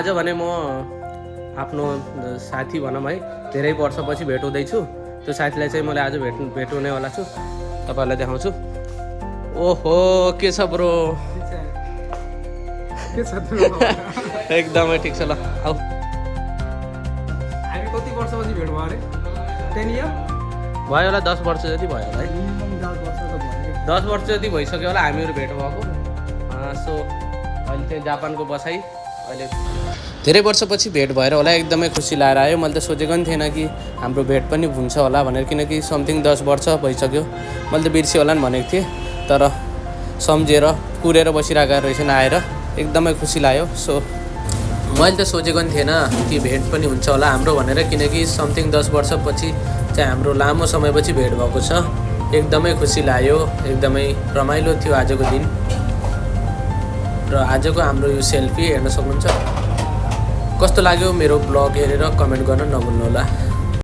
आज भने म आफ्नो साथी भनौँ है धेरै वर्षपछि भेट हुँदैछु। त्यो साथीलाई चाहिँ मैले आज भेट हुनेवाला छु, तपाईँहरूलाई देखाउँछु। ओहो के छ ब्रो? एकदमै ठिक छ। ल आऊ। हामी कति वर्षपछि भेट भयो अरे? 10 इयर भयो होला, 10 वर्ष जति भयो होला है। 10 वर्ष जति भइसक्यो होला हामीहरू भेट भएको। सो अहिले चाहिँ जापानको बसाइ अहिले धेरै वर्षपछि भेट भएर होला एकदमै खुसी लागेर आयो। मैले त सोचेको पनि थिएन कि हाम्रो भेट पनि हुन्छ होला भनेर, किनकि समथिङ 10 वर्ष भइसक्यो। मैले त बिर्सियो होला नि भनेको थिएँ, तर सम्झेर कुरेर बसिरहेको रहेछन् आएर, एकदमै खुसी लाग्यो। सो मैले त सोचेको पनि थिएन कि भेट पनि हुन्छ होला हाम्रो भनेर, किनकि समथिङ 10 वर्षपछि चाहिँ हाम्रो लामो समयपछि भेट भएको छ। एकदमै खुसी लाग्यो, एकदमै रमाइलो थियो आजको दिन। र आजको हाम्रो यो सेल्फी हेर्न सक्नुहुन्छ। कस्तो लाग्यो मेरो ब्लग हेरेर कमेन्ट गर्न नभुल्नुहोला।